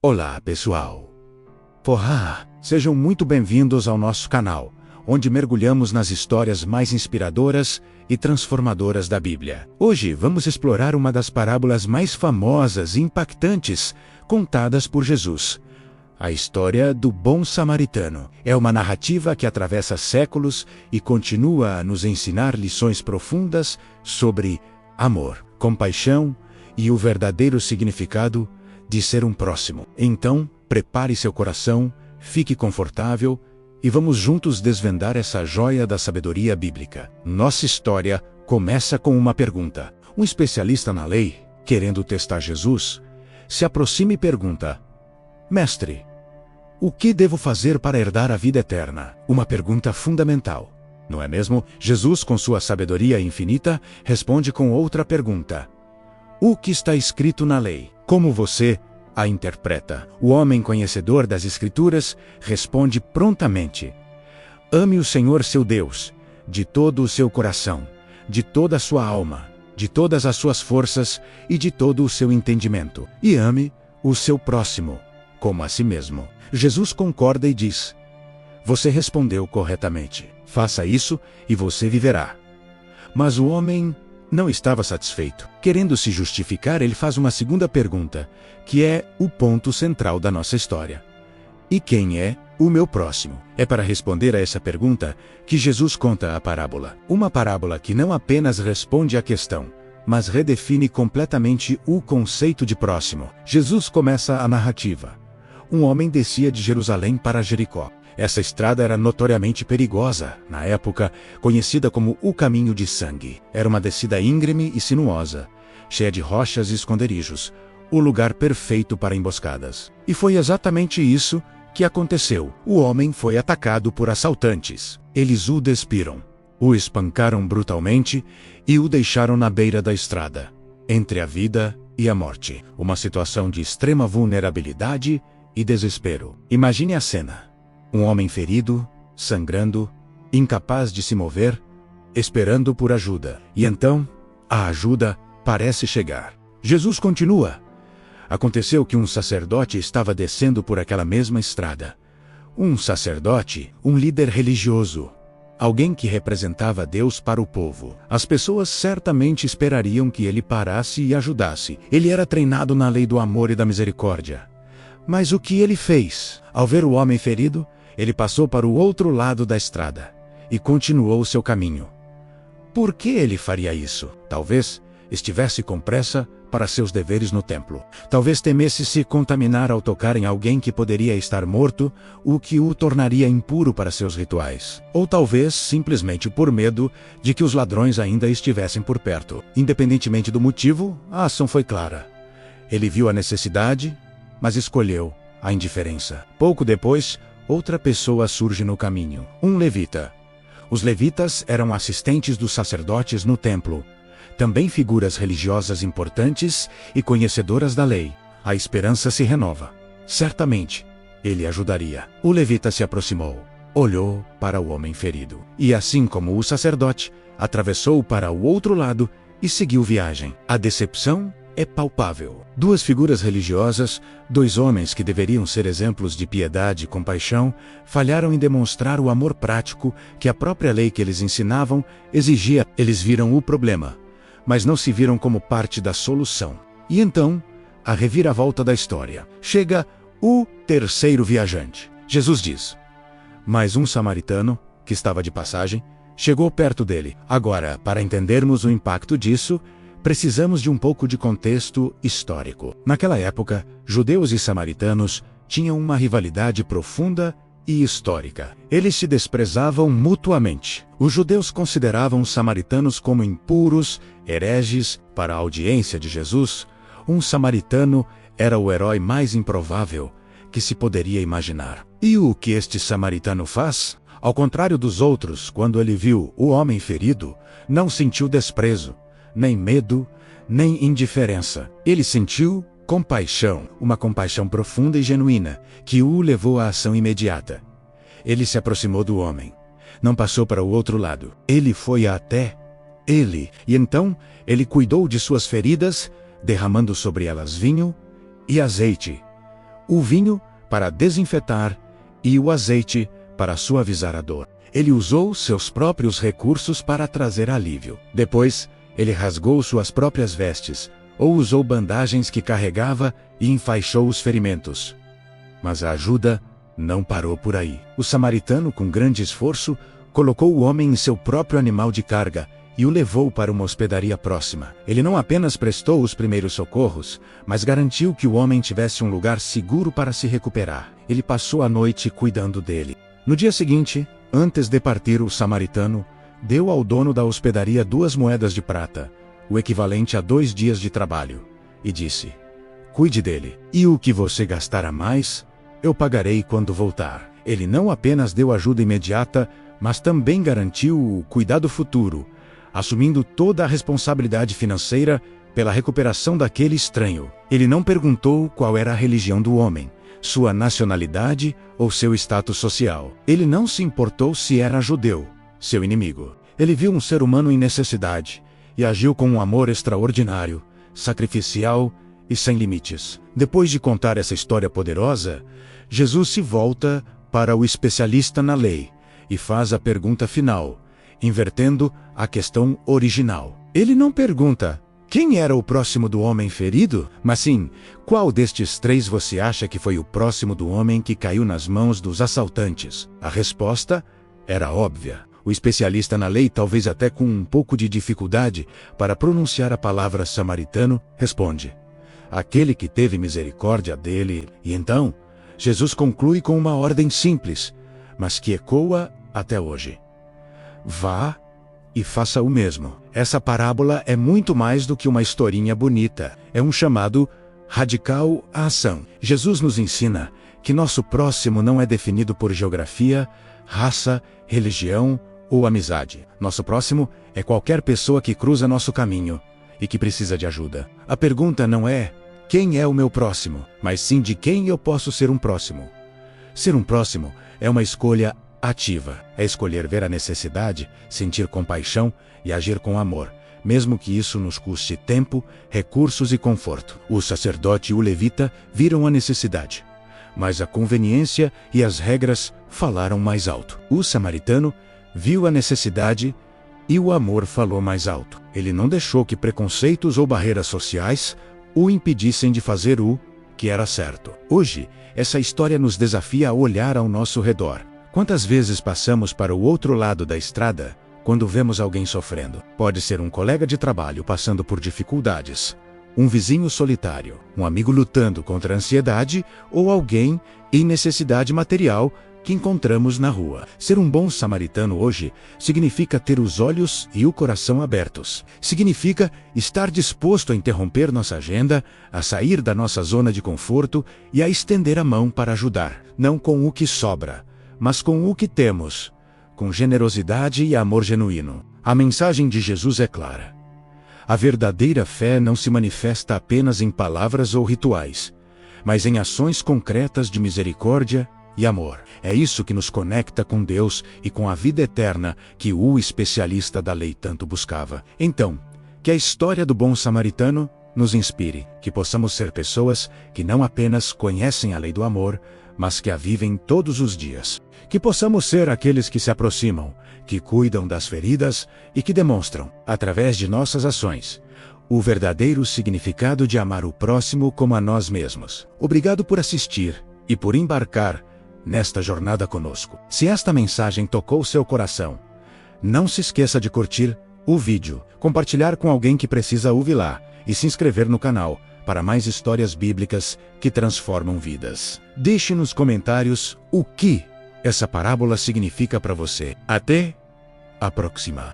Olá, pessoal! Sejam muito bem-vindos ao nosso canal, onde mergulhamos nas histórias mais inspiradoras e transformadoras da Bíblia. Hoje vamos explorar uma das parábolas mais famosas e impactantes contadas por Jesus. A história do Bom Samaritano. É uma narrativa que atravessa séculos e continua a nos ensinar lições profundas sobre amor, compaixão e o verdadeiro significado de ser um próximo. Então, prepare seu coração, fique confortável e vamos juntos desvendar essa joia da sabedoria bíblica. Nossa história começa com uma pergunta. Um especialista na lei, querendo testar Jesus, se aproxima e pergunta: Mestre, o que devo fazer para herdar a vida eterna? Uma pergunta fundamental, não é mesmo? Jesus, com sua sabedoria infinita, responde com outra pergunta: o que está escrito na lei? Como você a interpreta? O homem conhecedor das Escrituras responde prontamente: ame o Senhor seu Deus, de todo o seu coração, de toda a sua alma, de todas as suas forças e de todo o seu entendimento. E ame o seu próximo, como a si mesmo. Jesus concorda e diz: você respondeu corretamente. Faça isso e você viverá. Mas o homem não estava satisfeito. Querendo se justificar, ele faz uma segunda pergunta, que é o ponto central da nossa história. E quem é o meu próximo? É para responder a essa pergunta que Jesus conta a parábola. Uma parábola que não apenas responde à questão, mas redefine completamente o conceito de próximo. Jesus começa a narrativa. Um homem descia de Jerusalém para Jericó. Essa estrada era notoriamente perigosa, na época conhecida como o Caminho de Sangue. Era uma descida íngreme e sinuosa, cheia de rochas e esconderijos, o lugar perfeito para emboscadas. E foi exatamente isso que aconteceu. O homem foi atacado por assaltantes. Eles o despiram, o espancaram brutalmente e o deixaram na beira da estrada, entre a vida e a morte. Uma situação de extrema vulnerabilidade e desespero. Imagine a cena. Um homem ferido, sangrando, incapaz de se mover, esperando por ajuda. E então, a ajuda parece chegar. Jesus continua. Aconteceu que um sacerdote estava descendo por aquela mesma estrada. Um sacerdote, um líder religioso, alguém que representava Deus para o povo. As pessoas certamente esperariam que ele parasse e ajudasse. Ele era treinado na lei do amor e da misericórdia. Mas o que ele fez? Ao ver o homem ferido, ele passou para o outro lado da estrada e continuou seu caminho. Por que ele faria isso? Talvez estivesse com pressa para seus deveres no templo. Talvez temesse se contaminar ao tocar em alguém que poderia estar morto, o que o tornaria impuro para seus rituais. Ou talvez simplesmente por medo de que os ladrões ainda estivessem por perto. Independentemente do motivo, a ação foi clara. Ele viu a necessidade, mas escolheu a indiferença. Pouco depois, outra pessoa surge no caminho, um levita. Os levitas eram assistentes dos sacerdotes no templo, também figuras religiosas importantes e conhecedoras da lei. A esperança se renova. Certamente, ele ajudaria. O levita se aproximou, olhou para o homem ferido, e assim como o sacerdote, atravessou para o outro lado e seguiu viagem. A decepção é palpável. Duas figuras religiosas, dois homens que deveriam ser exemplos de piedade e compaixão, falharam em demonstrar o amor prático que a própria lei que eles ensinavam exigia. Eles viram o problema, mas não se viram como parte da solução. E então, a reviravolta da história. Chega o terceiro viajante. Jesus diz: mas um samaritano, que estava de passagem, chegou perto dele. Agora, para entendermos o impacto disso, precisamos de um pouco de contexto histórico. Naquela época, judeus e samaritanos tinham uma rivalidade profunda e histórica. Eles se desprezavam mutuamente. Os judeus consideravam os samaritanos como impuros, hereges. Para a audiência de Jesus, um samaritano era o herói mais improvável que se poderia imaginar. E o que este samaritano faz? Ao contrário dos outros, quando ele viu o homem ferido, não sentiu desprezo, nem medo, nem indiferença. Ele sentiu compaixão, uma compaixão profunda e genuína, que o levou à ação imediata. Ele se aproximou do homem. Não passou para o outro lado. Ele foi até ele, e então ele cuidou de suas feridas, derramando sobre elas vinho e azeite, o vinho para desinfetar e o azeite para suavizar a dor. Ele usou seus próprios recursos para trazer alívio. Depois, ele rasgou suas próprias vestes, ou usou bandagens que carregava e enfaixou os ferimentos. Mas a ajuda não parou por aí. O samaritano, com grande esforço, colocou o homem em seu próprio animal de carga e o levou para uma hospedaria próxima. Ele não apenas prestou os primeiros socorros, mas garantiu que o homem tivesse um lugar seguro para se recuperar. Ele passou a noite cuidando dele. No dia seguinte, antes de partir, o samaritano deu ao dono da hospedaria 2 moedas de prata, o equivalente a 2 dias de trabalho, e disse: "Cuide dele, e o que você gastar a mais, eu pagarei quando voltar." Ele não apenas deu ajuda imediata, mas também garantiu o cuidado futuro, assumindo toda a responsabilidade financeira pela recuperação daquele estranho. Ele não perguntou qual era a religião do homem, sua nacionalidade ou seu status social. Ele não se importou se era judeu, seu inimigo. Ele viu um ser humano em necessidade e agiu com um amor extraordinário, sacrificial e sem limites. Depois de contar essa história poderosa, Jesus se volta para o especialista na lei e faz a pergunta final, invertendo a questão original. Ele não pergunta quem era o próximo do homem ferido, mas sim, qual destes 3 você acha que foi o próximo do homem que caiu nas mãos dos assaltantes? A resposta era óbvia. O especialista na lei, talvez até com um pouco de dificuldade para pronunciar a palavra samaritano, responde: "Aquele que teve misericórdia dele." E então, Jesus conclui com uma ordem simples, mas que ecoa até hoje: "Vá e faça o mesmo." Essa parábola é muito mais do que uma historinha bonita. É um chamado radical à ação. Jesus nos ensina que nosso próximo não é definido por geografia, raça, religião ou amizade. Nosso próximo é qualquer pessoa que cruza nosso caminho e que precisa de ajuda. A pergunta não é quem é o meu próximo, mas sim de quem eu posso ser um próximo. Ser um próximo é uma escolha ativa. É escolher ver a necessidade, sentir compaixão e agir com amor, mesmo que isso nos custe tempo, recursos e conforto. O sacerdote e o levita viram a necessidade, mas a conveniência e as regras falaram mais alto. O samaritano viu a necessidade e o amor falou mais alto. Ele não deixou que preconceitos ou barreiras sociais o impedissem de fazer o que era certo. Hoje, essa história nos desafia a olhar ao nosso redor. Quantas vezes passamos para o outro lado da estrada quando vemos alguém sofrendo? Pode ser um colega de trabalho passando por dificuldades, um vizinho solitário, um amigo lutando contra a ansiedade ou alguém em necessidade material que encontramos na rua. Ser um bom samaritano hoje significa ter os olhos e o coração abertos. Significa estar disposto a interromper nossa agenda, a sair da nossa zona de conforto e a estender a mão para ajudar. Não com o que sobra, mas com o que temos, com generosidade e amor genuíno. A mensagem de Jesus é clara. A verdadeira fé não se manifesta apenas em palavras ou rituais, mas em ações concretas de misericórdia e amor. É isso que nos conecta com Deus e com a vida eterna que o especialista da lei tanto buscava. Então, que a história do bom samaritano nos inspire, que possamos ser pessoas que não apenas conhecem a lei do amor, mas que a vivem todos os dias. Que possamos ser aqueles que se aproximam, que cuidam das feridas e que demonstram, através de nossas ações, o verdadeiro significado de amar o próximo como a nós mesmos. Obrigado por assistir e por embarcar nesta jornada conosco. Se esta mensagem tocou seu coração, não se esqueça de curtir o vídeo, compartilhar com alguém que precisa ouvi-la e se inscrever no canal para mais histórias bíblicas que transformam vidas. Deixe nos comentários o que essa parábola significa para você. Até a próxima.